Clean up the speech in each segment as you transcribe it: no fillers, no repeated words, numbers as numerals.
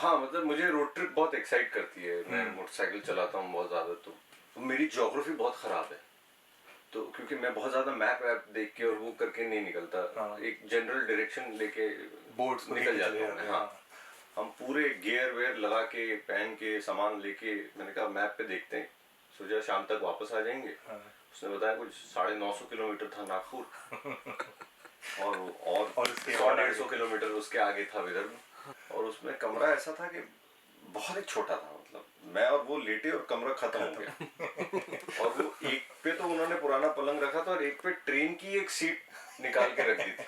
हाँ मतलब मुझे रोड ट्रिप बहुत एक्साइट करती है। मैं मोटरसाइकिल चलाता हूँ बहुत ज़्यादा, तो मेरी ज्योग्राफी बहुत ख़राब है, तो क्योंकि मैं बहुत ज़्यादा मैप वैप देख के और वो करके नहीं निकलता। एक जनरल डायरेक्शन लेके बोर्ड्स को निकल जाता हूँ मैं। हाँ, हम पूरे गियर वेयर लगा के पहन के सामान लेके, मैंने कहा मैप पे देखते हैं, सोचा शाम तक वापस आ जाएंगे। उसने बताया कुछ 950 किलोमीटर था नागपुर और 100-150 किलोमीटर उसके आगे था विदर्भ। और उसमें कमरा ऐसा था कि बहुत ही छोटा था, मतलब मैं और वो लेटे और कमरा खत्म हो गया। और वो एक पे तो उन्होंने पुराना पलंग रखा था और एक पे ट्रेन की एक सीट निकाल के रख दी थी।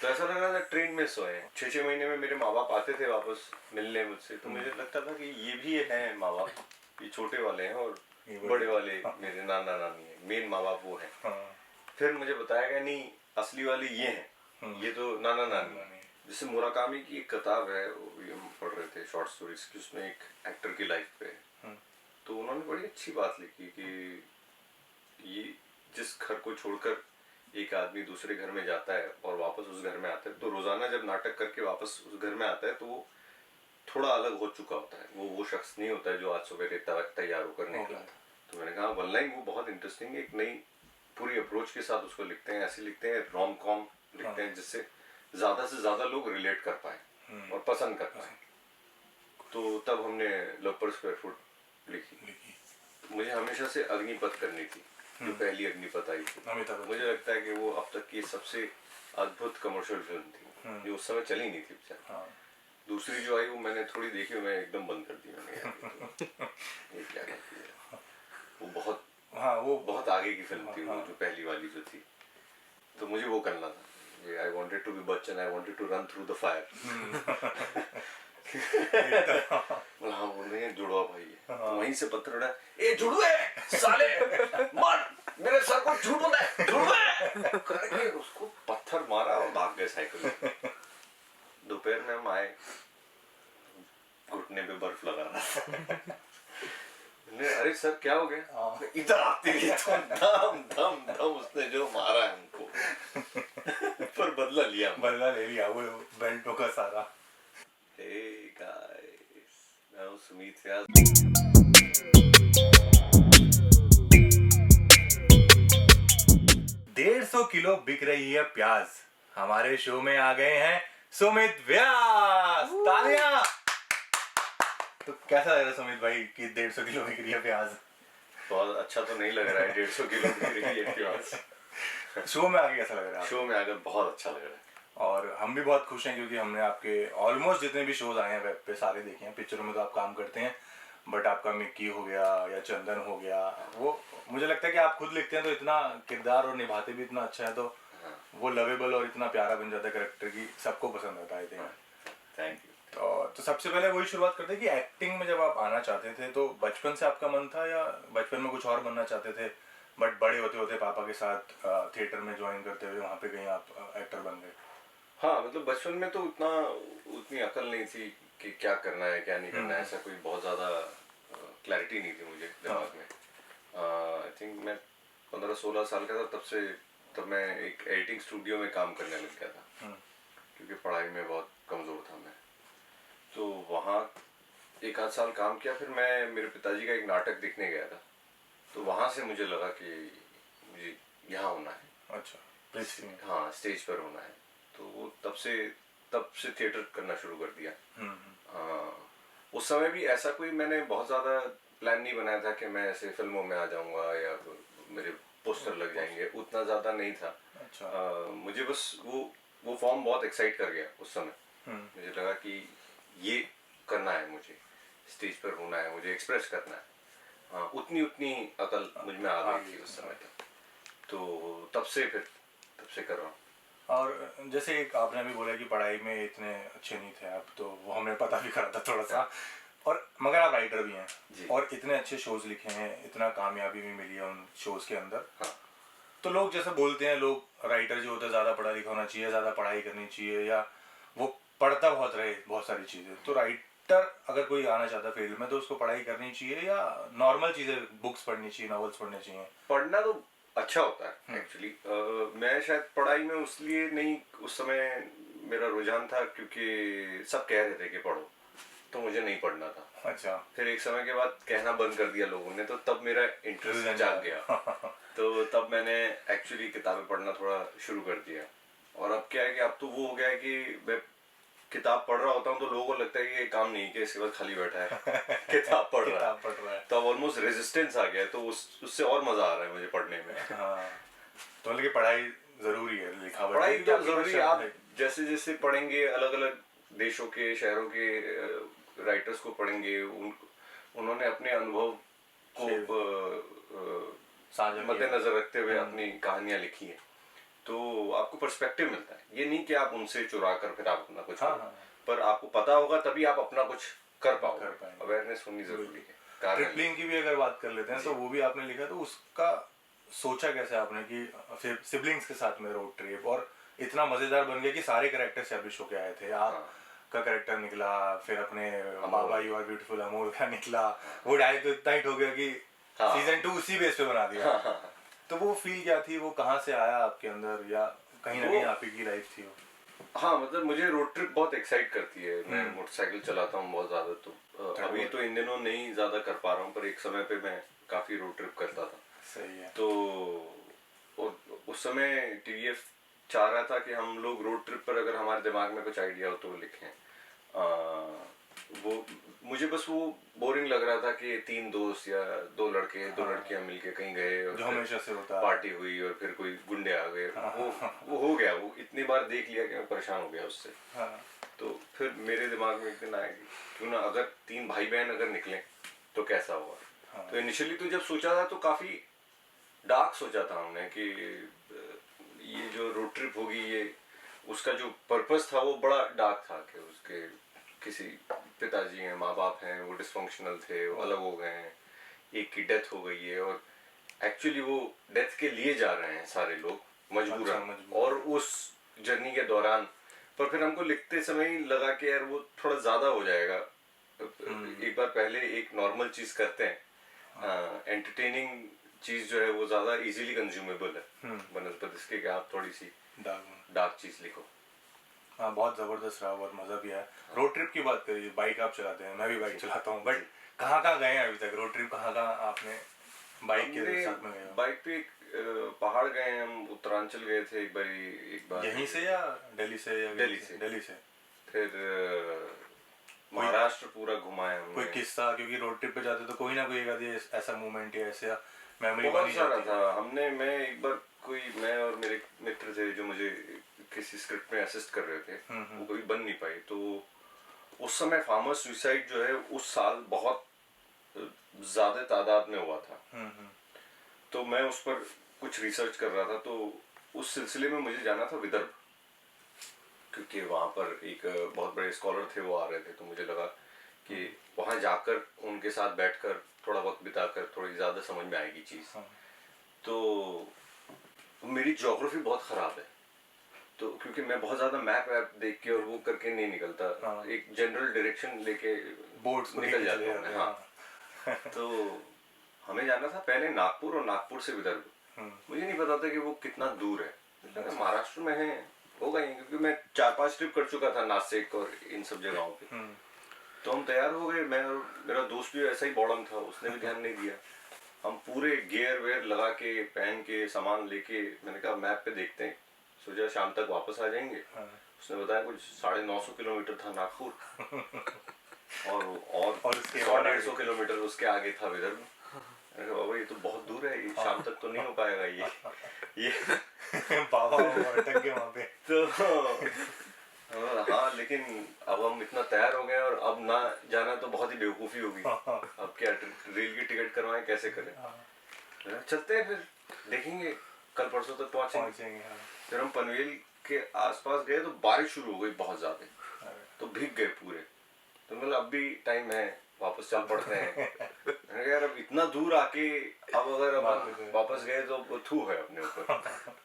तो ऐसा लग रहा था ट्रेन में सोए। 6-6 महीने में मेरे माँ बाप आते थे वापस मिलने मुझसे, तो मुझे लगता था कि ये भी हैं माँ बाप, ये छोटे वाले हैं और बड़े वाले मेरे नाना नानी है, मेन माँ बाप वो हैं। फिर मुझे बताया गया नहीं, असली वाले ये हैं, ये तो नाना नानी। जैसे मुराकामी की एक किताब है, वो भी हम पढ़ रहे थे शॉर्ट स्टोरीज की, उसमें एक एक्टर की लाइफ पे, तो उन्होंने बड़ी अच्छी बात लिखी कि ये जिस घर को छोड़कर एक आदमी दूसरे घर में जाता है और वापस उस घर में आता है, तो रोजाना जब नाटक करके वापस उस घर में आता है तो वो थोड़ा अलग हो चुका होता है। वो शख्स नहीं होता है जो आज सवेरे तैयार होकर निकला था। तो मैंने कहा वन लाइन वो बहुत इंटरेस्टिंग है, एक नई पूरी अप्रोच के साथ उसको लिखते हैं, ऐसे लिखते हैं रोम कॉम लिखते हैं जिससे ज्यादा से ज्यादा लोग रिलेट कर पाए और पसंद कर पाए। तो तब हमने लव पर स्क्वायर फुट लिखी। मुझे हमेशा से अग्निपथ करनी थी, जो पहली अग्निपथ आई थी। मुझे लगता है कि वो अब तक की सबसे अद्भुत कमर्शियल फिल्म थी, जो उस समय चली नहीं थी बेचारी। दूसरी जो आई वो मैंने थोड़ी देखी, मैं एकदम बंद कर दी मैंने, ये क्या करती है। वो बहुत आगे की फिल्म थी, वो जो पहली वाली जो थी। तो मुझे वो करना था, I wanted to be Bachchan, I wanted to run through the fire। हाँ वो नहीं जुड़वा भाई है, तो वहीं से पत्थर उड़ा, ए जुड़वे साले मर, मेरे सर को झूठ बोलता है जुड़वे करके उसको पत्थर मारा और भाग गए साइकिल में। दोपहर में हम आए, घुटने पे बर्फ लगा रहा। अरे सर क्या हो गया? इधर आते ही तो धम धम धम उसने जो मारा है हमको। पर बदला ले लिया वो बेल्टों का सारा। Hey guys, मैं हूँ सुमित व्यास। 150 किलो बिक रही है प्याज। हमारे शो में आ गए हैं सुमित व्यास। तालियां। तो कैसा लग रहा है सुमित भाई कि 150 किलो बिक रही है प्याज? बहुत अच्छा तो नहीं लग रहा है, 150 किलो बिक रही है प्याज। शो में आके कैसा लग रहा है? शो में आकर बहुत अच्छा लग रहा है और हम भी बहुत खुश हैं क्योंकि हमने आपके ऑलमोस्ट जितने भी शोज आए हैं वेब पे सारे देखे हैं। पिक्चरों में तो आप काम करते हैं, बट आपका मिक्की हो गया या चंदन हो गया, वो मुझे लगता है कि आप खुद लिखते हैं तो इतना किरदार और निभाते भी इतना अच्छा है, तो वो लवेबल और इतना प्यारा बन जाता है करेक्टर की, सबको पसंद आता है। Thank you. तो सबसे पहले वही शुरुआत करते हैं कि एक्टिंग में जब आप आना चाहते थे तो बचपन से आपका मन था या बचपन में कुछ और बनना चाहते थे, बट बड़े होते होते पापा के साथ थिएटर में ज्वाइन करते हुए वहाँ पे कहीं आप एक्टर बन गए? हाँ मतलब बचपन में तो उतनी अकल नहीं थी कि क्या करना है क्या नहीं करना है, ऐसा कोई बहुत ज़्यादा क्लैरिटी नहीं थी मुझे दिमाग में। आई थिंक मैं 15-16 साल का था, तब मैं एक एडिटिंग स्टूडियो में काम करने लग गया था, क्योंकि पढ़ाई में बहुत कमज़ोर था मैं। तो वहाँ 1-8 साल काम किया, फिर मैं मेरे पिताजी का एक नाटक देखने गया था, तो वहाँ से मुझे लगा कि मुझे यहाँ होना है। अच्छा। हाँ स्टेज पर होना है, तो वो तब से थिएटर करना शुरू कर दिया। उस समय भी ऐसा कोई मैंने बहुत ज़्यादा प्लान नहीं बनाया था कि मैं ऐसे फिल्मों में आ जाऊँगा या मेरे पोस्टर लग जाएंगे, उतना ज़्यादा नहीं था। अच्छा। मुझे बस वो फॉर्म बहुत एक्साइट कर गया उस समय। मुझे लगा कि ये करना है, मुझे स्टेज पर होना है, मुझे एक्सप्रेस करना है। हाँ उतनी अकल मुझ में आ गई थी उस समय तक, तो तब से कर रहा हूँ। और जैसे एक आपने अभी बोला कि पढ़ाई में इतने अच्छे नहीं थे आप, तो वो हमें पता भी करा था थोड़ा सा, और मगर आप राइटर भी हैं और इतने अच्छे शोज लिखे हैं, इतना कामयाबी भी मिली है उन शोज के अंदर। हाँ। तो लोग जैसे बोलते हैं, लोग राइटर जो होता है ज़्यादा पढ़ा लिखा होना चाहिए, ज़्यादा पढ़ाई करनी चाहिए, या वो पढ़ता बहुत रहे बहुत सारी चीज़ें। तो राइटर अगर कोई आना चाहता है फील्ड में तो उसको पढ़ाई करनी चाहिए या नॉर्मल चीज़ें बुक्स पढ़नी चाहिए, नॉवेल्स पढ़ने चाहिए? पढ़ना तो अच्छा होता है एक्चुअली। मैं शायद पढ़ाई में उसलिए नहीं, उस समय मेरा रुझान था क्योंकि सब कह रहे थे कि पढ़ो, तो मुझे नहीं पढ़ना था। अच्छा। फिर एक समय के बाद कहना बंद कर दिया लोगों ने, तो तब मेरा इंटरेस्ट जाग गया। तो तब मैंने एक्चुअली किताबें पढ़ना थोड़ा शुरू कर दिया। और अब क्या है कि अब तो वो हो गया है कि मैं किताब पढ़ रहा होता हूँ तो लोगों को लगता है कि ये काम नहीं किया, इसके बाद खाली बैठा है किताब पढ़ रहा है। तो अब ऑलमोस्ट रेजिस्टेंस आ गया है, तो उससे और मजा आ रहा है मुझे पढ़ने में। हाँ, तो मतलब कि पढ़ाई जरूरी है, लिखा पढ़ाई तो जरूरी है। आप जैसे जैसे पढ़ेंगे, अलग अलग देशों के, शहरों के राइटर्स को पढ़ेंगे, उन्होंने अपने अनुभव को मद्देनजर रखते हुए अपनी कहानियां लिखी है, तो आपको पर्सपेक्टिव मिलता है। ये नहीं कि आप उनसे चुरा कर फिर आप अपना कुछ पर आपको पता होगा तभी आप अपना कुछ कर पाओगे। अवेयरनेस होनी जरूरी है। ट्रिपलिंग की भी अगर बात कर लेते हैं तो वो भी आपने लिखा, तो उसका सोचा कैसे आपने कि फिर सिबलिंग्स के साथ में रोड ट्रिप, और इतना मजेदार बन गया कि सारे कैरेक्टर एस्टैब्लिश होके आए थे। आप का कैरेक्टर निकला, फिर अपने बाबा यू आर ब्यूटीफुल अमोल का निकला, वो डायरेक्ट तो इतना हिट हो गया कि सीजन 2 उसी बेस पे बना दिया। तो वो फील क्या थी, वो कहाँ से आया आपके अंदर, या कहीं ना कहीं आप ही की लाइफ थी वो? हाँ, मतलब मुझे रोड ट्रिप बहुत एक्साइट करती है। मैं मोटरसाइकिल चलाता हूँ बहुत ज्यादा, तो अभी तो इन दिनों नहीं ज्यादा कर पा रहा हूँ, पर एक समय पे मैं काफी रोड ट्रिप करता था। सही है। तो उस समय टीवीएफ चाह रहा था कि हम लोग रोड ट्रिप पर अगर हमारे दिमाग में कुछ आइडिया हो तो लिखें। वो मुझे बस वो बोरिंग लग रहा था कि 3 दोस्त या 2 लड़के 2 लड़कियां मिलके कहीं गए और जो हमेशा से होता है, पार्टी हुई और फिर कोई गुंडे आ गए। वो हो गया, वो इतनी बार देख लिया कि मैं परेशान हो गया उससे। तो फिर मेरे दिमाग में एक दिन आया कि क्यों ना अगर 3 भाई बहन अगर निकले तो कैसा होगा। तो इनिशियली तो जब सोचा था तो काफी डार्क सोचा था हमने कि ये जो रोड ट्रिप होगी, ये उसका जो पर्पस था वो बड़ा डार्क था कि उसके किसी पिताजी हैं, माँ बाप हैं, वो डिसफंक्शनल थे, वो अलग हो गए हैं, एक की डेथ हो गई है और एक्चुअली वो डेथ के लिए जा रहे हैं सारे लोग मजबूरन। और उस जर्नी के दौरान पर फिर हमको लिखते समय ही लगा कि यार वो थोड़ा ज्यादा हो जाएगा। एक बार पहले एक नॉर्मल चीज करते हैं, एंटरटेनिंग चीज जो है वो ज्यादा इजीली कंज्यूमेबल है बनस्पत इसके कि आप थोड़ी सी डार्क चीज लिखो। हाँ, बहुत जबरदस्त रहा, बहुत मजा भी आया। रोड ट्रिप की बात करिए, बाइक आप चलाते हैं, मैं भी बाइक चलाता हूँ, बट कहाँ गए हैं अभी तक? रोड ट्रिप कहाँ आपने बाइक के साथ में गए? बाइक पे पहाड़ गए हैं हम, उत्तरांचल गए थे एक बार। यहीं से या दिल्ली से? दिल्ली से। फिर महाराष्ट्र पूरा घुमाया हमने। कोई किस्सा, क्योंकि रोड ट्रिप पे जाते तो कोई ना कोई ऐसा मोमेंट या ऐसा मेमोरी बहुत सारा था। मैं और मेरे मित्र थे जो मुझे किसी स्क्रिप्ट में असिस्ट कर रहे थे, वो कभी बन नहीं पाई। तो उस समय फार्मर सुसाइड जो है उस साल बहुत ज्यादा तादाद में हुआ था। तो मैं उस पर कुछ रिसर्च कर रहा था, तो उस सिलसिले में मुझे जाना था विदर्भ, क्योंकि वहां पर एक बहुत बड़े स्कॉलर थे, वो आ रहे थे। तो मुझे लगा कि वहां जाकर उनके साथ बैठकर थोड़ा वक्त बिताकर थोड़ी ज्यादा समझ में आएगी चीज। तो मेरी ज्योग्राफी बहुत खराब है, तो क्योंकि मैं बहुत ज्यादा मैप वैप देख के और वो करके नहीं निकलता, एक जनरल डायरेक्शन लेके बोर्ड्स निकल जाता हूँ। हाँ। तो हमें जाना था पहले नागपुर, और नागपुर से विदर्भ। मुझे नहीं पता था कि वो कितना दूर है। महाराष्ट्र में है, होगा ही, क्योंकि मैं 4-5 ट्रिप कर चुका था नासिक और इन सब जगहों पे। तो हम तैयार हो गए, मैं और मेरा दोस्त भी ऐसा ही बॉडम था, उसने भी ध्यान नहीं दिया। हम पूरे गियर वेयर लगा के, पहन के, सामान लेके, मैंने कहा मैप पे देखते हैं, सोचा शाम तक वापस आ जाएंगे। उसने बताया कुछ 950 किलोमीटर था नागपुर और 150 किलोमीटर उसके आगे था विदर्भ। मैंने कहा बाबा ये तो बहुत दूर है, ये शाम तक तो नहीं हो पाएगा ये बाबा अटक गए वहाँ पे। तो हाँ, लेकिन अब हम इतना तैयार हो गए और अब ना जाना तो बहुत ही बेवकूफ़ी होगी। अब क्या रेल की टिकट करवाएं, कैसे करें? चलते हैं, फिर देखेंगे, कल परसों तक पहुंचेंगे। फिर हम पनवेल के आसपास गए तो बारिश शुरू हो गई बहुत ज्यादा, तो भीग गए पूरे। तो मतलब अब भी टाइम है, वापस चल पड़ते हैं। यार अब इतना दूर आके अब अगर वापस गए तो थू है अपने ऊपर,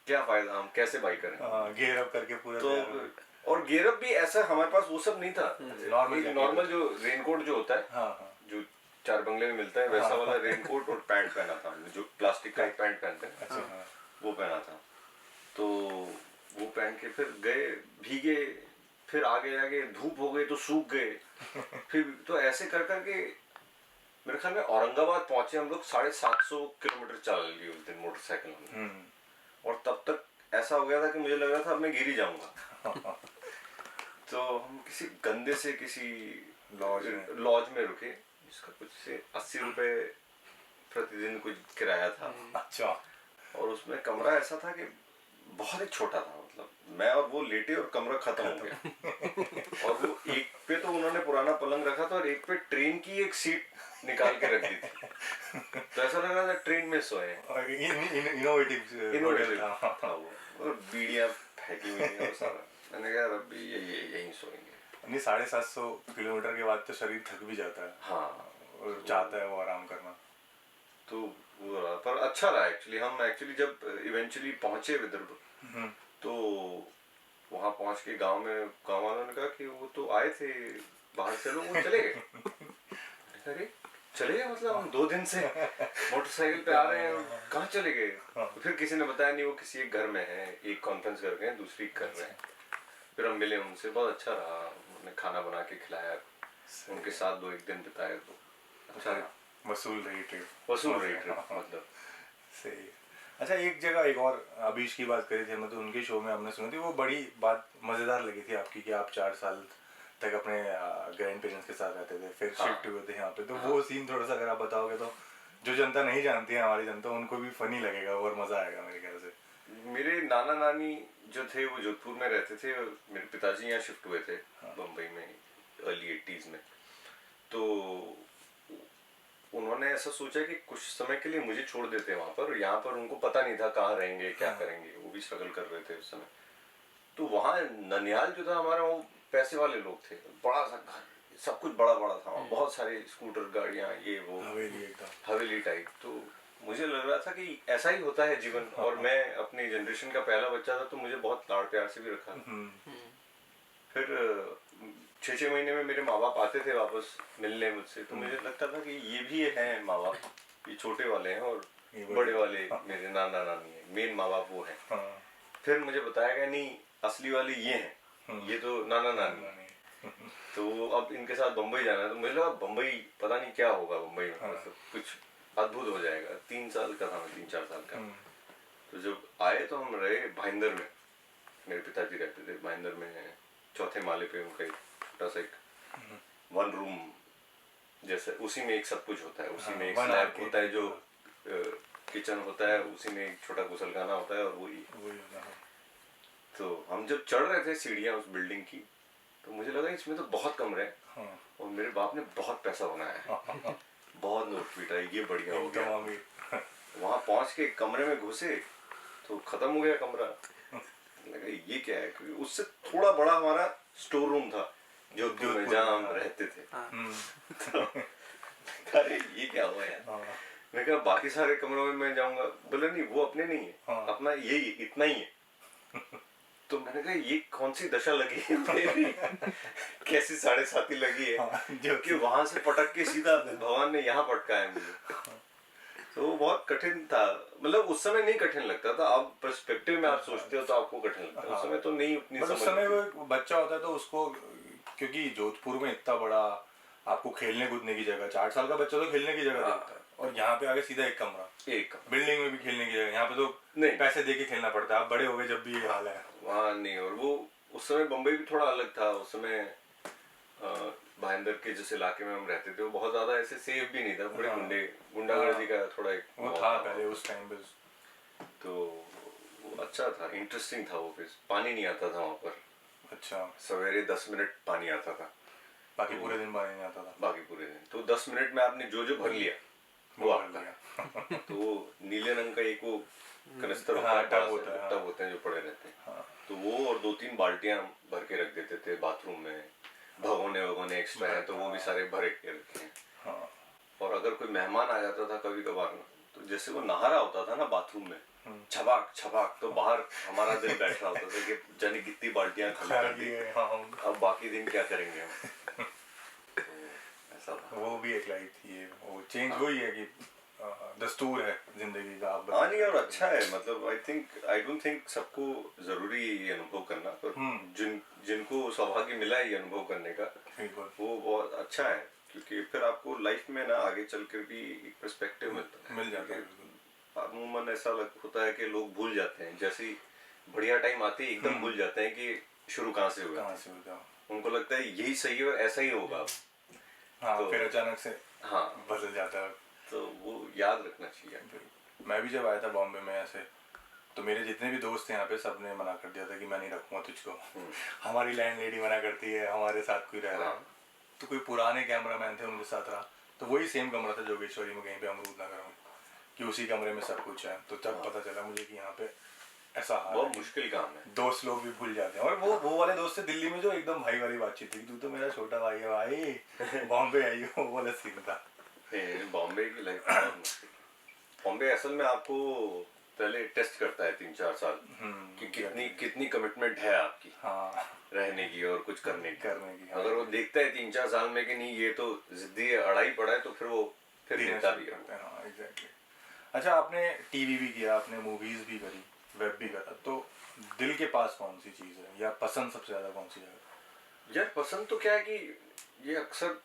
क्या फायदा, हम कैसे बाइक करें? गियर अप करके पूरा। तो और गियर अप भी ऐसा हमारे पास वो सब नहीं था। नॉर्मल जो रेनकोट जो होता है, जो 4 बंगले में मिलता है, वैसा वाला रेनकोट और पैंट पहना था हमने, जो प्लास्टिक का एक पैंट पहनते हैं, वो पहना था। तो वो पहन के फिर गए, भीगे, फिर आगे आगे धूप हो गई तो सूख गए। फिर तो ऐसे कर करके मेरे ख्याल में औरंगाबाद पहुंचे हम लोग 750 किलोमीटर चल लिए उस दिन मोटरसाइकिल में। और तब तक ऐसा हो गया था कि मुझे लग रहा था अब मैं गिर ही जाऊंगा। तो हम किसी गंदे से किसी लॉज में रुके, जिसका कुछ से 80 रुपए प्रतिदिन कुछ किराया था। अच्छा। और उसमें कमरा ऐसा था कि बहुत ही छोटा था, मतलब मैं और वो लेटे और कमरा खत्म हो गया। और वो एक पे तो उन्होंने पुराना पलंग रखा था और एक पे ट्रेन की एक सीट निकाल के रख दी थी। तो ऐसा लग रहा था ट्रेन में सोए। इनोवेटिव था वो, और बीड़ियाँ फेंकी हुई थी और सारा। मैंने कहा अभी यहीं सोएंगे। नहीं, 750 किलोमीटर के बाद तो शरीर थक भी जाता है। हाँ, और चाहता है वो आराम करना। तो वो रहा, पर अच्छा रहा एक्चुअली। हम एक्चुअली जब इवेंचुअली पहुंचे विदर्भ, तो वहां पहुंच के गांव वालों ने कहा कि वो तो आए थे बाहर से लोग, वो चले गए। अरे चले गए, मतलब हम 2 दिन से मोटरसाइकिल पे आ रहे हैं, कहाँ चले गए? तो फिर किसी ने बताया नहीं, वो किसी एक घर में है, एक कॉन्फ्रेंस कर गए, दूसरी कर रहे हैं। फिर हम मिले उनसे, बहुत अच्छा रहा। उन्होंने खाना बना के खिलाया, उनके साथ 2-1 दिन बिताए, तो अच्छा रहा। वसूल रही ट्रिप। मतलब सही। अच्छा, एक जगह एक और अभीश की बात करी थी, मतलब उनके शो में हमने सुनी थी, वो बड़ी बात मज़ेदार लगी थी आपकी कि आप 4 साल तक अपने ग्रैंड पेरेंट्स के साथ रहते थे, फिर शिफ्ट हुए थे यहाँ पे। तो वो सीन थोड़ा सा अगर आप बताओगे तो जो जनता नहीं जानती है, हमारी जनता, उनको भी फनी लगेगा और मज़ा आएगा मेरे ख्याल से। मेरे नाना नानी जो थे वो जोधपुर में रहते थे, मेरे पिताजी यहाँ शिफ्ट हुए थे बम्बई में अर्ली 80s में। तो उन्होंने ऐसा सोचा कि कुछ समय के लिए मुझे छोड़ देते वहां पर। यहाँ पर उनको पता नहीं था कहाँ रहेंगे, क्या करेंगे, वो भी स्ट्रगल कर रहे थे उस समय। तो वहाँ ननिहाल जो था हमारा, वो पैसे वाले लोग थे, बड़ा सा घर, सब कुछ बड़ा बड़ा था, बहुत सारे स्कूटर, गाड़ियाँ, ये वो, हवेली टाइप। तो मुझे लग रहा था कि ऐसा ही होता है जीवन। और मैं अपनी जनरेशन का पहला बच्चा था, तो मुझे बहुत लाड़ प्यार से भी रखा। फिर 6-6 महीने में मेरे माँ बाप आते थे वापस मिलने मुझसे, तो मुझे लगता था कि ये भी हैं माँ बाप, ये छोटे वाले हैं और बड़े वाले मेरे नाना नानी है, मेन माँ बाप वो हैं। फिर मुझे बताया गया नहीं, असली वाले ये हैं, ये तो नाना नानी। तो अब इनके साथ बम्बई जाना है, तो मुझे लगा बम्बई पता नहीं क्या होगा बम्बई में, मतलब कुछ अद्भुत हो जाएगा। 3 साल का था मैं, 3-4 साल का। तो जब आए तो हम रहे भाईंदर में, मेरे पिताजी रहते थे भाईंदर में, 4थे माले पे उनका एक छोटा सा एक 1 रूम जैसे, उसी में एक सब कुछ होता है, उसी में एक स्लैब होता है, जो किचन होता है, उसी में एक छोटा गुसलखाना होता है, और वही। तो हम जब चढ़ रहे थे सीढ़ियाँ उस बिल्डिंग की, तो मुझे लगा इसमें तो बहुत कमरे हैं, और मेरे बाप ने बहुत पैसा बनाया है, बहुत नोट पीटा है, ये बढ़िया हो गया। वहां पहुंच के कमरे में घुसे तो खत्म हो गया कमरा। लगा ये क्या है, क्योंकि उससे थोड़ा बड़ा हमारा स्टोर रूम था जोधपुर में, जहाँ हम रहते थे। तो अरे ये क्या हुआ यार। मैं कहा बाकी सारे कमरों में मैं जाऊंगा, बोले नहीं वो अपने नहीं है, अपना यही इतना ही है। तो मैंने कहा ये कौन सी दशा लगी है मेरी, कैसी 7.5 लगी है कि वहां से पटक के सीधा भगवान ने यहाँ पटका है मुझे। तो वो बहुत कठिन था, मतलब उस समय नहीं कठिन लगता था, अब पर्सपेक्टिव में आप सोचते हो तो आपको कठिन लगता है, उस समय तो नहीं उतनी समझ। उस समय वो बच्चा होता है तो उसको, क्योंकि जोधपुर में इतना बड़ा आपको खेलने कूदने की जगह, 4 साल का बच्चा तो खेलने की जगह देखता है, और यहाँ पे आगे सीधा एक कमरा, बिल्डिंग में भी खेलने की जगह, यहाँ पे तो नहीं, पैसे दे के खेलना पड़ता है। आप बड़े हो गए जब भी ये हाल है वहाँ नहीं। और वो उस समय बम्बई भी थोड़ा अलग था, उस समय भाईंदर के जिस इलाके में हम रहते थे वो बहुत ज्यादा ऐसे सेफ भी नहीं था, बड़े गुंडागर्दी का थोड़ा एक वो था पहले उस टाइम पे। तो वो अच्छा था, इंटरेस्टिंग था वो। फिर पानी नहीं आता था वहाँ पर। अच्छा, सवेरे 10 मिनट पानी आता था, बाकी पूरे दिन पानी नहीं आता था। बाकी पूरे दिन तो 10 मिनट में आपने जो जो भर लिया वो आपका। तो वो नीले रंग का एक वो कनस्तर होता है, टब होते हैं जो पड़े रहते हैं, तो वो और 2-3 बाल्टियां भर के रख देते थे बाथरूम में। भगोने एक्स्ट्रा है तो वो भी सारे भर के रखे हैं। और अगर कोई मेहमान आ जाता था कभी कभार ना, तो जैसे वो नहा रहा होता था ना बाथरूम में, छबाक छबाक, तो बाहर हमारा दिल बैठ रहा होता था कि जाने कितनी बाल्टियां खाली कर दी, अब बाकी दिन क्या करेंगे हम। ऐसा था। वो भी एक लाइफ थी, वो चेंज वही है कि दस्तूर है जिंदगी का, आप हाँ नहीं, और अच्छा है, मतलब आई डोंट थिंक सबको जरूरी ये अनुभव करना, पर जिनको सौभाग्य मिला है ये अनुभव करने का, वो बहुत अच्छा है, क्योंकि फिर आपको लाइफ में ना आगे चलकर भी एक पर्सपेक्टिव मिल जाता है। अमूमन ऐसा होता है कि लोग भूल जाते हैं, जैसे ही बढ़िया टाइम आते ही एकदम भूल जाते हैं कि शुरू कहाँ से हुआ। उनको लगता है यही सही है और ऐसा ही होगा। हाँ, तो फिर अचानक से हाँ बदल जाता है, तो वो याद रखना चाहिए। मैं भी जब आया था बॉम्बे में ऐसे, तो मेरे जितने भी दोस्त थे यहाँ पे, सबने मना कर दिया था कि मैं नहीं रखूंगा तुझको। हमारी लैंड लेडी मना करती है, हमारे साथ कोई रह रहा है। तो कोई पुराने कैमरामैन थे, उनके साथ रहा, तो वही सेम कमरा था जोगेश्वरी में, कहीं पे अमरूद नगर में, कि उसी कमरे में सब कुछ है। तो तब पता चला मुझे कि यहाँ पे ऐसा बहुत मुश्किल काम है, दोस्त लोग भी भूल जाते हैं। और वो वाले दोस्त थे दिल्ली में जो एकदम भाई वाली बातचीत थी, तू तो मेरा छोटा भाई है भाई, बॉम्बे आई हो, वो वाला सीन था। बॉम्बे की लाइफ बहुत मुश्किल। बॉम्बे असल में आपको पहले टेस्ट करता है 3-4 साल कि कितनी कमिटमेंट है आपकी, हाँ, रहने की और कुछ करने की। अगर वो देखता है 3-4 साल में कि नहीं ये तो जिद्दी है, अड़ाई पड़ा है, तो फिर वो फिर देता भी है। हाँ, एग्जैक्टली। अच्छा, आपने टीवी भी किया, आपने मूवीज भी करी, वेब भी करा, तो दिल के पास कौन सी चीज़ है, या पसंद सबसे ज़्यादा कौन सी है? यार पसंद तो क्या है कि ये अक्सर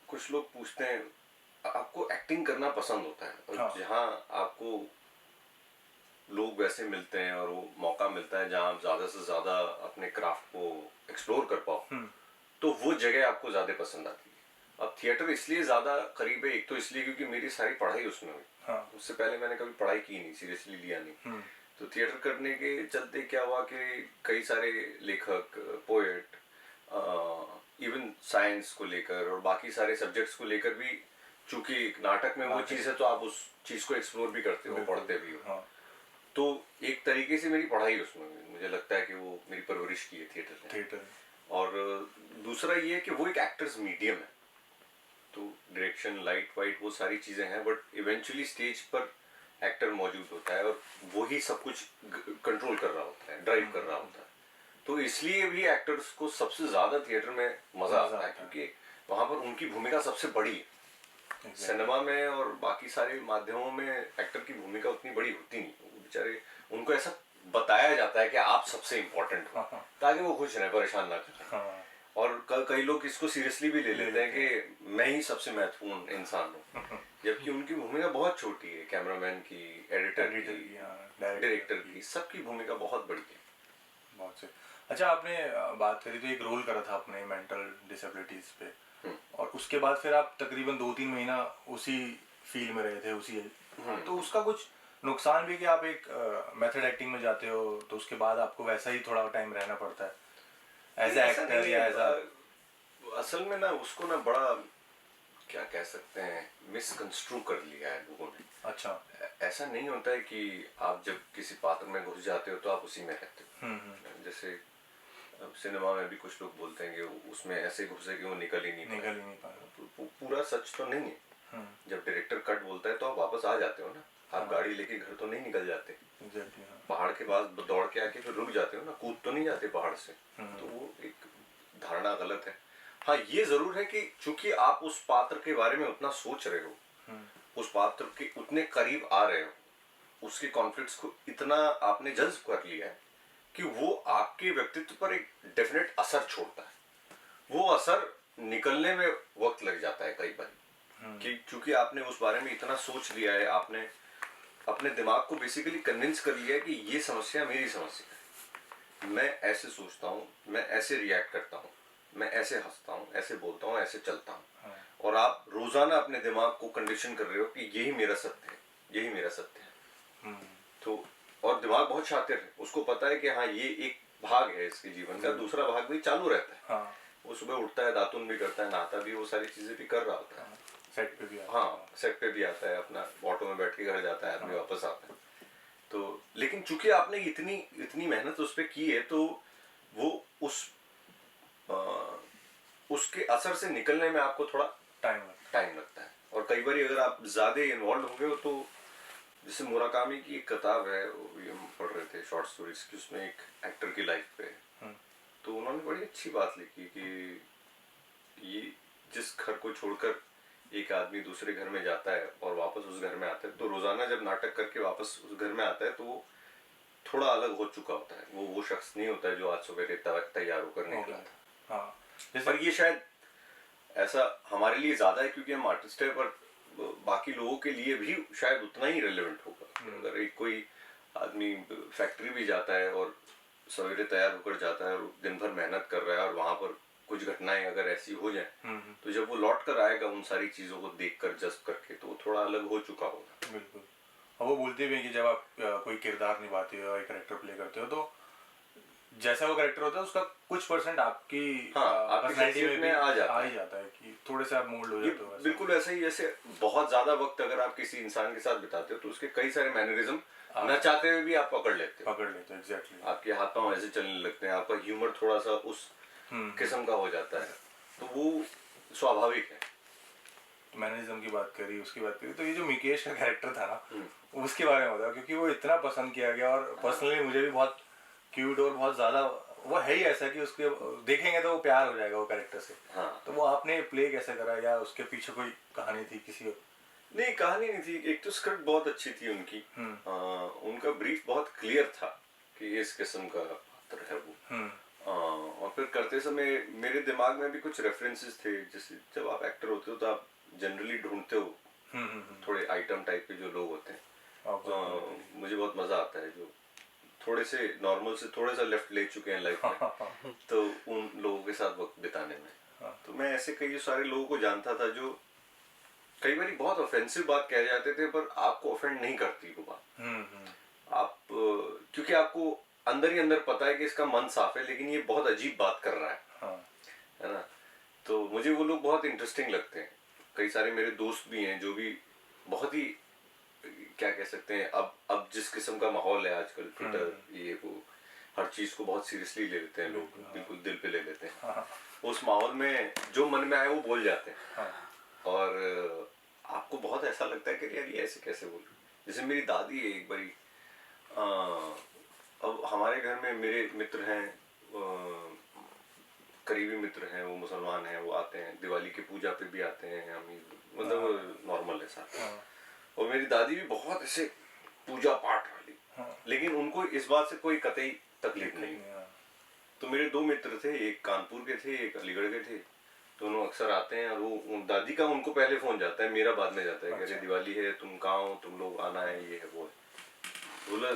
कुछ लोग पूछते हैं, आपको एक्टिंग करना पसंद होता है, और हाँ। जहाँ आपको लोग वैसे मिलते हैं और वो मौका मिलता है जहाँ आप ज़्यादा से ज़्यादा अपने क्राफ्ट को एक्सप्लोर कर पाओ, तो वो जगह आपको ज़्यादा पसंद आती है। अब थिएटर इसलिए ज़्यादा करीब है, एक तो इसलिए क्योंकि मेरी सारी पढ़ाई उसमें हुई, हाँ। उससे पहले मैंने कभी पढ़ाई की नहीं, सीरियसली लिया नहीं। तो थिएटर करने के चलते क्या हुआ कि कई सारे लेखक, पोएट, इवन साइंस को लेकर और बाकी सारे सब्जेक्ट्स को लेकर भी, चूंकि नाटक में वो चीज़ है तो आप उस चीज़ को एक्सप्लोर भी करते हो, पढ़ते भी हो, हाँ। तो एक तरीके से मेरी पढ़ाई उसमें, मुझे लगता है कि वो मेरी परवरिश की है थिएटर। और दूसरा ये है कि वो एक एक्टर्स मीडियम है, तो डायरेक्शन, लाइट वाइट, वो सारी चीज़ें हैं, बट इवेंचुअली स्टेज पर एक्टर मौजूद होता है और वही सब कुछ कंट्रोल कर रहा होता है, ड्राइव कर रहा होता है। तो इसलिए भी एक्टर्स को सबसे ज़्यादा थिएटर में मज़ा आता है, क्योंकि वहाँ पर उनकी भूमिका सबसे बड़ी है। सिनेमा में और बाकी सारे माध्यमों में एक्टर की भूमिका उतनी बड़ी होती नहीं, बेचारे उनको ऐसा बताया जाता है कि आप सबसे इम्पोर्टेंट हो, ताकि वो खुश रहे, परेशान ना करें। और कई लोग इसको सीरियसली भी ले लेते हैं कि मैं ही सबसे महत्वपूर्ण इंसान हूँ, जबकि उनकी भूमिका बहुत छोटी है। कैमरामैन की, एडिटर की, डायरेक्टर की, सबकी भूमिका बहुत बड़ी है। बहुत से। अच्छा, आपने बात करी तो एक रोल करा था आपने मेंटल डिसेबिलिटीज पे, और उसके बाद फिर आप तकरीबन 2-3 महीना उसी फील्ड में रहे थे, उसी, तो उसका कुछ नुकसान भी कि आप एक मेथड एक्टिंग में जाते हो तो उसके बाद आपको वैसा ही थोड़ा टाइम रहना पड़ता है एज एक्टर, या एज असल में ना उसको ना बड़ा क्या कह सकते हैं, मिसकंस्ट्रू कर लिया है लोगों ने। अच्छा, ऐसा नहीं होता है कि आप जब किसी पात्र में घुस जाते हो तो आप उसी में रहते हो। जैसे सिनेमा में भी कुछ लोग बोलते हैं कि उसमें ऐसे घुसे कि वो निकल ही नहीं पाए। पूरा सच तो नहीं है। जब डायरेक्टर कट बोलता है तो आप वापस आ जाते हो ना, आप गाड़ी लेके घर तो नहीं निकल जाते, पहाड़ के पास दौड़ के आके फिर रुक जाते हो ना, कूद तो नहीं जाते पहाड़ से। तो वो एक धारणा गलत है। हाँ, ये जरूर है कि चूंकि आप उस पात्र के बारे में उतना सोच रहे हो, उस पात्र के उतने करीब आ रहे हो, उसके कॉन्फ्लिक्ट्स को इतना आपने जज्ब कर लिया है कि वो आपके व्यक्तित्व पर एक डेफिनेट असर छोड़ता है। वो असर निकलने में वक्त लग जाता है कई बार, कि चूंकि आपने उस बारे में इतना सोच लिया है, आपने अपने दिमाग को बेसिकली कन्विंस कर लिया है कि ये समस्या मेरी समस्या है, मैं ऐसे सोचता हूँ, मैं ऐसे रिएक्ट करता हूँ, मैं ऐसे हंसता हूँ, ऐसे बोलता हूँ, ऐसे चलता हूँ। और आप रोजाना अपने दिमाग को कंडीशन कर रहे हो कि यही मेरा सत्य है, यही मेरा सत्य है। तो और दिमाग बहुत शातिर है, उसको पता है कि हाँ ये एक भाग है इसके जीवन का, दूसरा भाग भी चालू रहता है। वो सुबह उठता है, दातुन भी करता है, नहाता भी, वो सारी चीजें भी कर रहा होता है। सेट पे भी आता है। हाँ, सेट पे भी आता है, अपना ऑटो में बैठ के घर जाता है, आदमी वापस आता है। तो लेकिन चूंकि आपने इतनी मेहनत उस पर की है, तो वो उसके असर से निकलने में आपको थोड़ा टाइम लगता है। और कई बार अगर आप ज्यादा इन्वॉल्व हो गए हो, तो जैसे मुराकामी की एक किताब है, वो हम पढ़ रहे थे, शॉर्ट स्टोरीज की, उसमें एक एक्टर की लाइफ पे, तो उन्होंने बड़ी अच्छी बात लिखी कि ये जिस घर को छोड़कर एक आदमी दूसरे घर में जाता है और वापस उस घर में आता है, तो रोजाना जब नाटक करके वापस उस घर में आता है तो वो थोड़ा अलग हो चुका होता है। वो शख्स नहीं होता है जो आज सवेरे तैयार होकर निकला था। हाँ पर ये शायद ऐसा हमारे लिए ज्यादा है क्योंकि हम आर्टिस्ट है, पर बाकी लोगों के लिए भी शायद उतना ही रेलेवेंट होगा। अगर एक कोई आदमी फैक्ट्री भी जाता है और सवेरे तैयार होकर जाता है और दिन भर मेहनत कर रहा है और वहां पर कुछ घटनाएं अगर ऐसी हो जाए तो जब वो लौट कर आएगा उन सारी चीजों को देख कर जज्ब करके, तो वो थोड़ा अलग हो चुका होगा। बिल्कुल। और वो बोलते भी हैं कि जब आप कोई किरदार निभाते हो या कैरेक्टर प्ले करते हो तो जैसा वो कैरेक्टर होता है उसका कुछ परसेंट आपकी पर्सनैलिटी में भी आ ही जाता है कि थोड़े से आप मोल्ड हो जाते हो। बिल्कुल ऐसा ही, जैसे बहुत ज्यादा वक्त अगर आप किसी इंसान के साथ बिताते हो तो उसके कई सारे मैनरिज्म न चाहते हुए भी आप पकड़ लेते हो। एग्जैक्टली। आपके हाथ पांव ऐसे चलने लगते हैं, आपका ह्यूमर थोड़ा सा उस किस्म का हो जाता है, तो वो स्वाभाविक है। मैनरिज्म की बात करी, उसकी बात करी, तो ये जो मिकेश का कैरेक्टर था ना उसके बारे में बताओ, क्योंकि वो इतना पसंद किया गया और पर्सनली मुझे भी बहुत क्यूट और बहुत ज्यादा वो है ही ऐसा कि उसके देखेंगे तो वो प्यार हो जाएगा वो कैरेक्टर से। तो वो आपने प्ले कैसे करा या उसके पीछे कोई कहानी थी किसी? नहीं, कहानी नहीं थी। एक तो स्क्रिप्ट बहुत अच्छी थी उनकी, उनका ब्रीफ बहुत क्लियर था कि इस किस्म का पात्र है वो। और फिर करते समय मेरे दिमाग में भी कुछ रेफरेंसेस थे, जैसे जब आप एक्टर होते हो तो आप जनरली ढूंढते हो थोड़े आइटम टाइप के जो लोग होते हैं। मुझे बहुत मजा आता है जो थोड़े से नॉर्मल से थोड़े सा लेफ्ट ले चुके हैं लाइफ में, तो उन लोगों के साथ वक्त बिताने में। तो मैं ऐसे कई सारे लोगों को जानता था जो कई बार बहुत ऑफेंसिव बात कह जाते थे पर आपको ऑफेंड नहीं करती वो बात। आप क्योंकि आपको अंदर ही अंदर पता है कि इसका मन साफ है लेकिन ये बहुत अजीब बात कर रहा है ना। तो मुझे वो लोग बहुत इंटरेस्टिंग लगते हैं। कई सारे मेरे दोस्त भी हैं जो भी बहुत ही क्या कह सकते हैं, अब जिस किस्म का माहौल है आजकल, ट्विटर ये वो हर चीज को बहुत सीरियसली ले लेते हैं लोग, बिल्कुल दिल पे ले लेते हैं। उस माहौल में जो मन में आए वो बोल जाते हैं और आपको बहुत ऐसा लगता है कि यार ये ऐसे कैसे बोल। जैसे मेरी दादी है, एक बारी अब हमारे घर में मेरे मित्र हैं, करीबी मित्र हैं, वो मुसलमान हैं, वो आते हैं दिवाली की पूजा पे भी आते हैं, हम मतलब नॉर्मल है साथ। और मेरी दादी भी बहुत ऐसे पूजा पाठ वाली, लेकिन उनको इस बात से कोई कतई तकलीफ नहीं। तो मेरे दो मित्र थे, एक कानपुर के थे, एक अलीगढ़ के थे। दोनों अक्सर आते हैं और वो दादी का उनको पहले फोन जाता है, मेरा बाद में जाता है। अच्छा। दिवाली है, तुम कहाँ हो, तुम लोग आना है, ये है वो है। बोला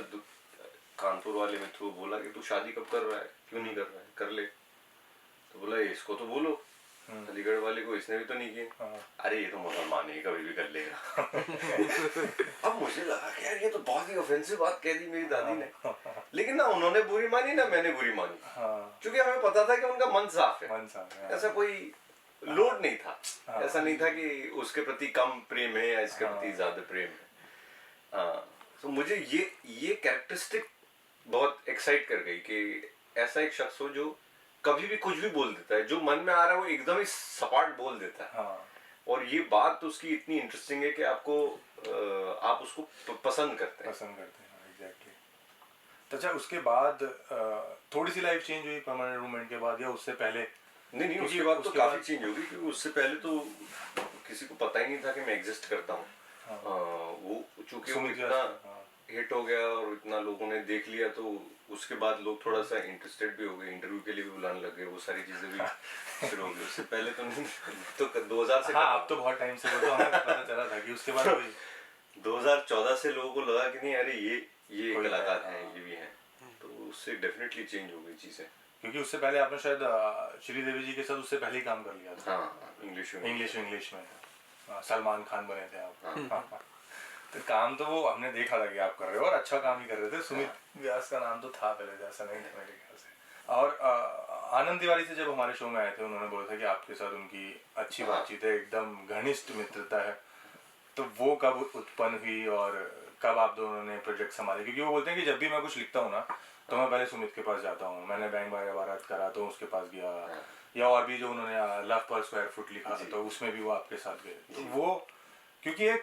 कानपुर वाले मित्र बोला कि तू शादी कब कर रहा है, क्यों नहीं कर रहा है, कर ले। तो बोला इसको तो बोलो, अलीगढ़ वाले को, इसने भी तो नहीं किया। अरे ये तो मुसलमान है, कभी भी कर लेगा। अब मुझे लगा कि यार ये तो बहुत ही ऑफेंसिव बात कह दी मेरी दादी ने, लेकिन ना उन्होंने बुरी मानी ना मैंने बुरी मानी, क्योंकि हमें पता था कि उनका मन साफ है। ऐसा कोई लोड नहीं था, ऐसा नहीं था कि उसके प्रति कम प्रेम है या इसके प्रति ज्यादा प्रेम है। तो मुझे ये कैरेक्टरिस्टिक बहुत एक्साइट कर गई कि ऐसा एक शख्स हो जो कभी भी कुछ भी बोल देता है, जो मन में आ रहा है वो एकदम ही सपाट बोल देता है। और ये बात तो उसकी इतनी इंटरेस्टिंग है कि आपको आप उसको पसंद करते हैं। एग्जैक्टली। तो अच्छा, उसके बाद थोड़ी सी लाइफ चेंज हुई परमानेंट रूममेट के बाद या उससे पहले? नहीं, उसके बाद तो काफी चेंज होगी, क्योंकि उससे पहले तो किसी को पता ही नहीं था कि मैं एग्जिस्ट करता हूँ। वो चूंकि वो इतना हिट हो गया और इतना लोगों ने देख लिया, तो उसके बाद लोग थोड़ा सा इंटरेस्टेड भी हो गए, इंटरव्यू के लिए भी बुलाने लगे, वो सारी चीजें भी शुरू हो गई। उससे पहले तो नहीं, तो 2000 से आप तो बहुत टाइम से, वो तो हमें पता चला था कि उसके बाद 2014 से लोगों को लगा कि नहीं अरे ये कलाकार हैं, ये भी हैं, तो उससे डेफिनेटली चेंज हो गई चीजें। क्योंकि उससे पहले आपने शायद श्रीदेवी जी के साथ उससे पहले ही काम कर लिया था। इंग्लिश में सलमान खान बने थे आप। तो काम तो वो हमने देखा था कि आप कर रहे हो और अच्छा काम ही कर रहे थे। सुमित व्यास का नाम तो था पहले, जैसा नहीं था मेरे ख्याल से। और आनंद तिवारी से जब हमारे शो में आए थे, उन्होंने बोला था कि आपके साथ उनकी अच्छी बातचीत है, एकदम घनिष्ठ मित्रता है। तो वो कब उत्पन्न हुई और कब आप दोनों ने प्रोजेक्ट संभाले? क्योंकि वो बोलते हैं कि जब भी मैं कुछ लिखता हूँ ना तो मैं पहले सुमित के पास जाता हूँ। मैंने बैंक बारात करा तो उसके पास गया, या और भी जो उन्होंने लव पर स्क्वायर फुट लिखा था तो उसमें भी वो आपके साथ गए। तो वो क्योंकि एक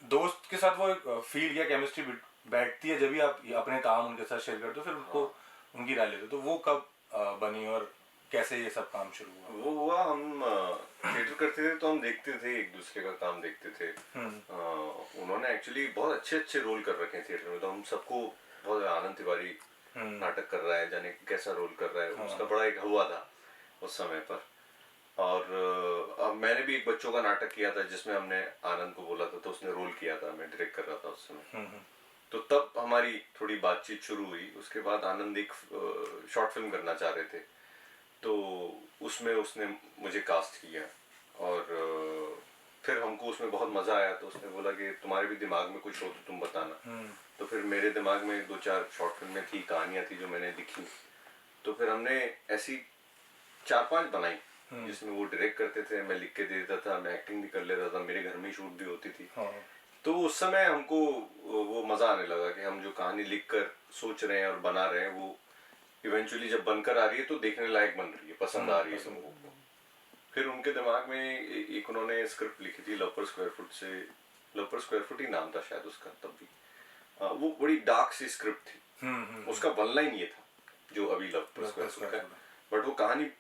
दोस्त के साथ वो एक फील या केमिस्ट्री बैठती है जब भी आप अपने काम उनके साथ शेयर करते हो, फिर उनको उनकी राय लेते हो। तो वो कब बनी और कैसे ये सब काम शुरू हुआ? वो हुआ, हम थिएटर करते थे तो हम देखते थे, एक दूसरे का काम देखते थे। उन्होंने एक्चुअली बहुत अच्छे अच्छे रोल कर रखे हैं थिएटर में, तो हम सबको बहुत, आनंद तिवारी नाटक कर रहा है, जाने कैसा रोल कर रहा है, उसका बड़ा एक हुआ था उस समय पर। और अब मैंने भी एक बच्चों का नाटक किया था जिसमें हमने आनंद को बोला था, तो उसने रोल किया था, मैं डायरेक्ट कर रहा था उस समय। तो तब हमारी थोड़ी बातचीत शुरू हुई। उसके बाद आनंद एक शॉर्ट फिल्म करना चाह रहे थे, तो उसमें उसने मुझे कास्ट किया, और फिर हमको उसमें बहुत मज़ा आया। तो उसने बोला कि तुम्हारे भी दिमाग में कुछ हो तो तुम बताना। तो फिर मेरे दिमाग में 2-4 शॉर्ट फिल्में थी, कहानियाँ थी जो मैंने लिखी। तो फिर हमने ऐसी 4-5 बनाई जिसमें वो डायरेक्ट करते थे, मैं लिख के दे देता था, मैं एक्टिंग भी कर लेता था, मेरे घर में ही शूट भी होती थी। तो उस समय हमको वो मज़ा आने लगा कि हम जो कहानी लिख कर सोच रहे हैं और बना रहे हैं, वो इवेंचुअली जब बनकर आ रही है तो देखने लायक बन रही है, पसंद आ रही है लोगों को। फिर उनके दिमाग में एक उन्होंने स्क्रिप्ट लिखी थी, लव पर स्क्वायर फुट से, लव पर स्क्वायर फुट ही नाम था शायद उसका तब भी। वो बड़ी डार्क सी स्क्रिप्ट थी। उसका वन लाइन ये था जो अभी लव पर स्क्वायर फुट का, बट वो कहानी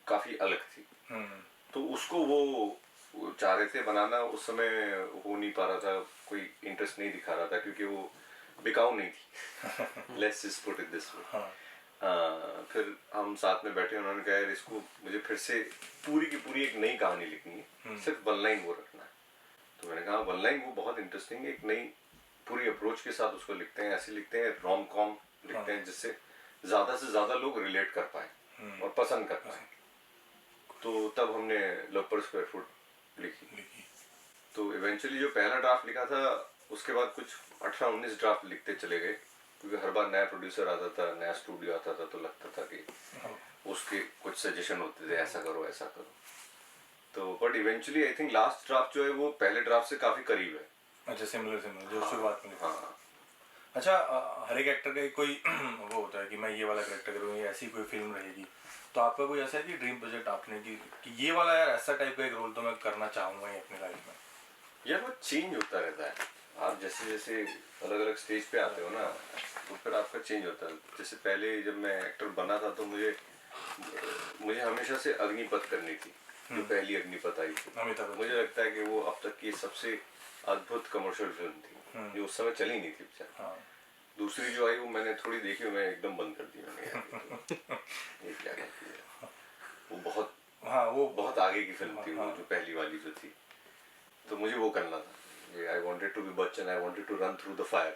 काफ़ी अलग थी। तो उसको वो चाह रहे थे बनाना, उस समय हो नहीं पा रहा था, कोई इंटरेस्ट नहीं दिखा रहा था क्योंकि वो बिकाऊ नहीं थी। Let's just put it this way. फिर हम साथ में बैठे, उन्होंने कहा यार इसको मुझे फिर से पूरी की पूरी एक नई कहानी लिखनी है, सिर्फ वन लाइन वो रखना है। तो मैंने कहा वन लाइन वो बहुत इंटरेस्टिंग है, एक नई पूरी अप्रोच के साथ उसको लिखते हैं, ऐसे लिखते हैं, रोम कॉम लिखते हैं जिससे ज़्यादा से ज़्यादा लोग रिलेट कर पाए और पसंद कर पाए। तो तब हमने लव पर स्क्वायर फुट लिखी। तो इवेंचुअली जो पहला ड्राफ्ट लिखा था, उसके बाद कुछ 18-19 ड्राफ्ट लिखते चले गए, क्योंकि हर बार नया प्रोड्यूसर आता था, नया स्टूडियो आता था, तो लगता था कि उसके कुछ सजेशन होते थे, ऐसा करो ऐसा करो। तो but eventually I think last draft जो है वो पहले ड्राफ्ट से काफ़ी करीब है। अच्छा, सिमिलर जो शुरुआत में। हाँ। अच्छा, हर एक एक्टर का कोई वो होता है कि मैं ये वाला कैरेक्टर करूँगा, ऐसी कोई फिल्म रहेगी, तो आपका कोई ऐसा है कि ड्रीम प्रोजेक्ट आपने कि ये वाला यार ऐसा टाइप का एक रोल तो मैं करना चाहूँगा ही अपनी लाइफ में? यार वो चेंज होता रहता है, आप जैसे जैसे अलग अलग स्टेज पे आते हो ना, तो फिर आपका चेंज होता है। जैसे पहले जब मैं एक्टर बना था तो मुझे हमेशा से अग्निपथ करनी थी, जो पहली अग्निपथ आई थी। मुझे लगता है कि वो अब तक की सबसे अद्भुत कमर्शियल फिल्म थी, जो उस समय चली नहीं थी पिक्चर। दूसरी जो आई वो मैंने थोड़ी देखी, मैं एकदम बंद कर दी मैंने। ये क्या कहती है, वो बहुत आगे की फिल्म थी, वो जो पहली वाली जो थी। तो मुझे वो करना था, I wanted to be Bachchan, I wanted to run through the fire।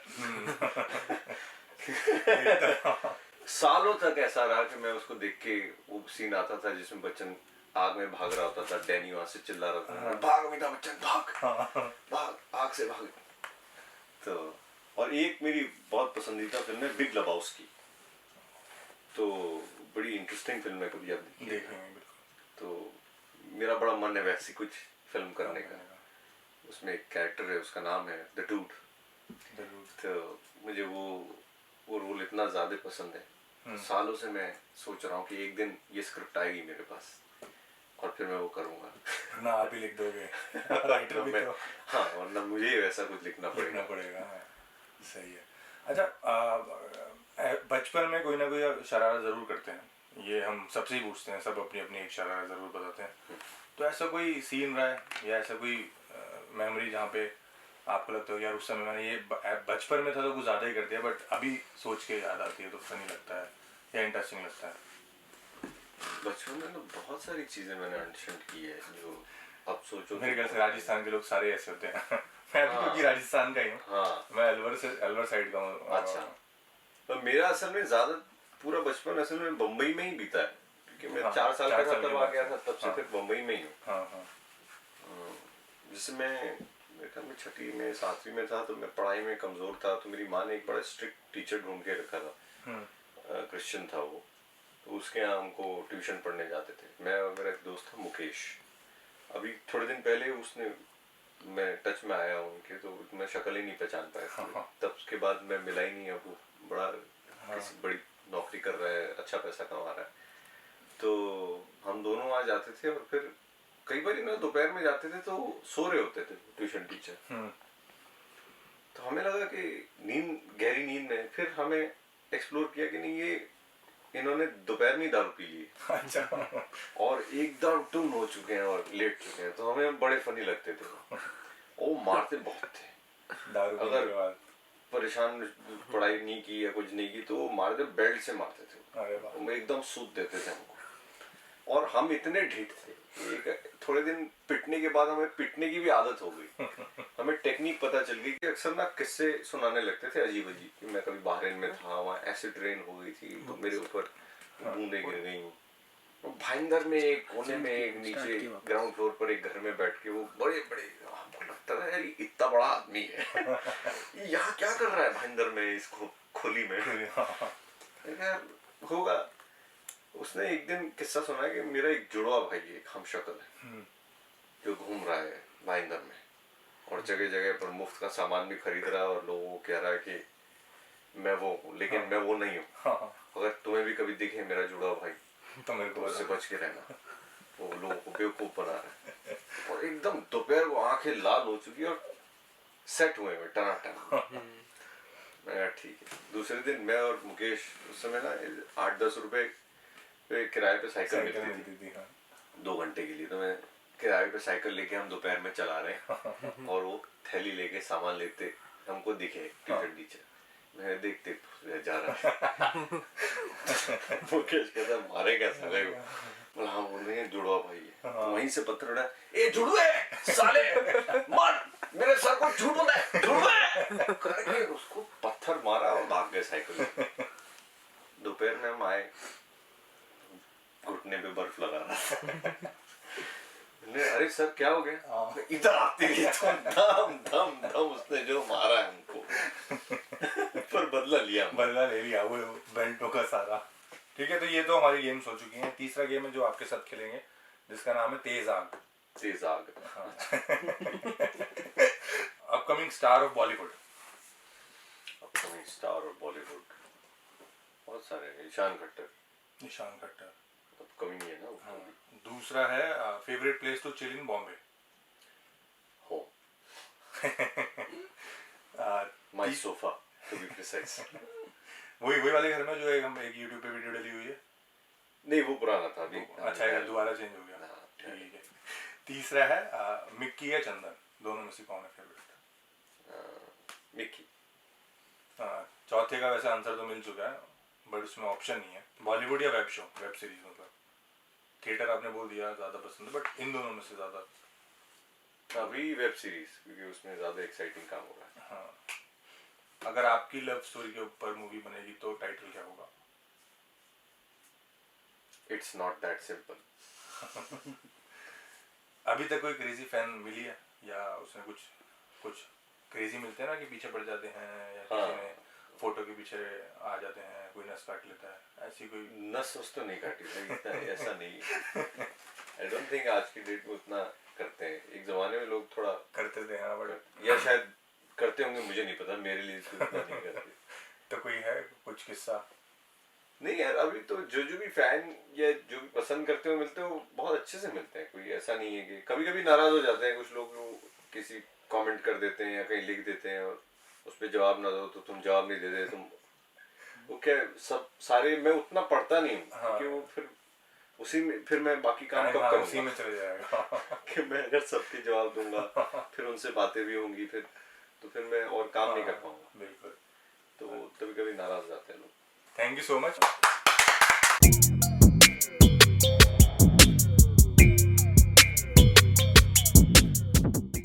सालों तक ऐसा रहा कि मैं उसको देख के, वो सीन आता था जिसमें बच्चन आग में भाग रहा होता था, डैनी वहां से चिल्ला रहा था, भाग अमिताभ बच्चन भाग, भाग आग से भाग। तो और एक मेरी बहुत पसंदीदा फिल्म है बिग लेबोस्की, तो बड़ी इंटरेस्टिंग फिल्म है, कभी आप देखेंगे। तो मेरा बड़ा मन है वैसी कुछ फिल्म करने का। उसमें एक कैरेक्टर है, उसका नाम है द डूड। तो मुझे वो रोल इतना ज़्यादा पसंद है, तो सालों से मैं सोच रहा हूँ कि एक दिन ये स्क्रिप्ट आएगी मेरे पास और फिर मैं वो करूँगा। ना आप ही लिख दोगे राइटर भी तो। हाँ, वरना मुझे वैसा कुछ लिखना पड़ेगा। सही है। अच्छा, बचपन में कोई ना कोई शरारत ज़रूर करते हैं, ये हम सबसे ही पूछते हैं, सब अपनी अपनी एक शरारत ज़रूर बताते हैं। तो ऐसा कोई सीन रहा है या ऐसा कोई मेमोरी जहाँ पे आपको लगता हो यार उस समय मैंने ये बचपन में था तो कुछ ज़्यादा ही कर दिया, बट अभी सोच के याद आती है तो फनी लगता है या इंटरेस्टिंग लगता है? बचपन में तो बहुत सारी चीज़ें मैंने अंडरस्टैंड की है जो अब सोचो। मेरे ख्याल से राजस्थान के लोग सारे ऐसे होते हैं। मैं भी क्योंकि राजस्थान का ही हूँ। हाँ, मैं अलवर साइड का हूँ। अच्छा, तो मेरा असल में ज़्यादा पूरा बचपन असल में बम्बई में ही बीता है, क्योंकि मैं 4 साल का था तब आ गया था, तब से फिर बम्बई में ही हूँ। जिससे मैं मेरे ख्याल में 6वीं में 7वीं में था, तो मैं पढ़ाई में कमज़ोर था, तो मेरी माँ ने एक बड़ा स्ट्रिक्ट टीचर ढूंढ के रखा था, क्रिश्चियन था वो, तो उसके यहाँ हमको ट्यूशन पढ़ने जाते थे। मैं और मेरा एक दोस्त था मुकेश, अभी थोड़े दिन पहले मैं टच में आया उनके, तो मैं शक्ल ही नहीं पहचान पाया। तब के बाद मैं मिला ही नहीं, अब वो बड़ा किसी बड़ी नौकरी कर रहा है, अच्छा पैसा कमा रहा है। तो हम दोनों वहाँ जाते थे, और फिर कई बार ना दोपहर में जाते थे तो सो रहे होते थे ट्यूशन टीचर। तो हमें लगा कि गहरी नींद में, फिर हमें एक्सप्लोर किया कि नहीं, ये इन्होंने दोपहर में दारू पी ली अच्छा। और एकदम टुन हो चुके हैं और लेट चुके हैं, तो हमें बड़े फनी लगते थे। वो मारते बहुत थे। दारू पीने अगर के बाद। परेशान पढ़ाई नहीं की या कुछ नहीं की तो वो मारते, बेल्ट से मारते थे। अरे वाह। वो एकदम सूद देते थे हमको। और हम इतने ढीठ थे, थोड़े दिन पिटने के बाद हमें पिटने की भी आदत हो गई। हमें टेक्निक पता चल गई कि अक्सर ना किस्से सुनाने लगते थे अजीब अजीब, कि मैं कभी बहरीन में था, वहाँ एसिड रेन हो गई थी तो मेरे ऊपर बूंदें गिर गई। भाईंदर में एक कोने में एक नीचे ग्राउंड फ्लोर पर एक घर में बैठ के वो बड़े बड़े, हमको लगता था यार इतना बड़ा आदमी है ये यहाँ क्या कर रहा है भाईंदर में इस खोली में। यार होगा। उसने एक दिन किस्सा सुना कि मेरा एक जुड़वा भाई है, एक हमशक्ल है, जो घूम रहा है भाईंदर में और जगह जगह पर मुफ्त का सामान भी खरीद रहा है और लोगों को कह रहा है कि मैं वो हूँ, लेकिन मैं वो नहीं हूँ। अगर तुम्हें भी कभी दिखे मेरा जुड़वा भाई तो मेरे को उससे बच के रहना, वो लोगों को बेवकूफ बना रहा है। और एकदम दोपहर को आंखें लाल हो चुकी और सेट हुए हुए टनाटन। मैं ठीक है। दूसरे दिन मैं और मुकेश उस समय ना 8-10 रुपए पे किराए पे साइकिल मिलती थी 2 घंटे के लिए, तो मैं किराए पे साइकिल लेके हम दोपहर में चला रहे हैं और वो थैली लेके सामान लेते हमको दिखे ट्यूशन टीचर, मैं देखते जा रहा है। मुकेश कहता मारे कैसा लगे, बोला हाँ बोल रहे हैं जुड़वा भाई है। तो वहीं से पत्थर उड़ा, ए जुड़वे साले मार मेरे सर को झूठ बोलता है जुड़वे करके उसको पत्थर मारा और भाग गए साइकिल। दोपहर में हम आए, घुटने पे बर्फ लगा रहा। अरे सर क्या हो गया? इधर आते ही तो धम धम धम उसने जो मारा है हमको। पर बदला ले लिया वो बेल्टों का सारा। ठीक है, तो ये तो हमारी गेम्स हो चुकी हैं। तीसरा गेम है जो आपके साथ खेलेंगे, जिसका नाम है तेज आग। तेज आग। Upcoming star of Bollywood. Upcoming star of Bollywood बहुत सारे हैं। ईशान खट्टर अपकमिंग है ना। हाँ। दूसरा है favourite place to chill in Bombay. हो my sofa to be precise. वही वाले घर में जो हम एक YouTube पे वीडियो डाली हुई है। नहीं वो पुराना था अभी। अच्छा है, दोबारा चेंज हो गया। ठीक है। तीसरा है मिक्की या चंदन, दोनों में से कौन है फेवरेट? मिक्की। चौथे का वैसे आंसर तो मिल चुका है, बट उसमें ऑप्शन नहीं है। बॉलीवुड या वेब शो, वेब सीरीज मतलब। थिएटर आपने बोल दिया ज्यादा पसंद है, बट इन दोनों में से ज्यादा अभी वेब सीरीज, क्योंकि उसमें ज्यादा एक्साइटिंग काम हो रहा है। हाँ। अगर आपकी लव स्टोरी के ऊपर मूवी बनेगी तो टाइटल क्या होगा? It's not that simple. अभी तक कोई क्रेजी फैन मिली है, या उसने कुछ क्रेजी मिलते हैं ना कि पीछे पड़ जाते हैं, या किसी ने फोटो के पीछे आ जाते हैं, कोई नस काट लेता है, ऐसी कोई नस तो नहीं काटी भाई, ऐसा नहीं। आई डोंट थिंक आज की डेट में उतना करते हैं। एक जमाने में लोग थोड़ा करते थे, हाँ, बट या शायद करते होंगे, मुझे नहीं पता, मेरे लिए तो उतना नहीं करते। तो कोई है कुछ किस्सा? नहीं यार, अभी तो जो भी फैन या जो भी पसंद करते हो मिलते हो बहुत अच्छे से मिलते हैं। कोई ऐसा नहीं है कि कभी कभी नाराज हो जाते हैं कुछ लोग, किसी कमेंट कर देते हैं या कहीं लिख देते हैं और उस पर जवाब ना दो तो तुम जवाब नहीं देते, तुम वो क्या सब सारे मैं उतना पढ़ता नहीं हूँ। हाँ। कि वो फिर उसी में फिर मैं बाकी काम कब करूँगा, उसी में चले जाएगा। कि मैं अगर सबके जवाब दूंगा फिर उनसे बातें भी होंगी, फिर मैं और काम नहीं कर पाऊंगा। बिल्कुल। तो कभी कभी नाराज जाते हैं लोग। Thank you so much.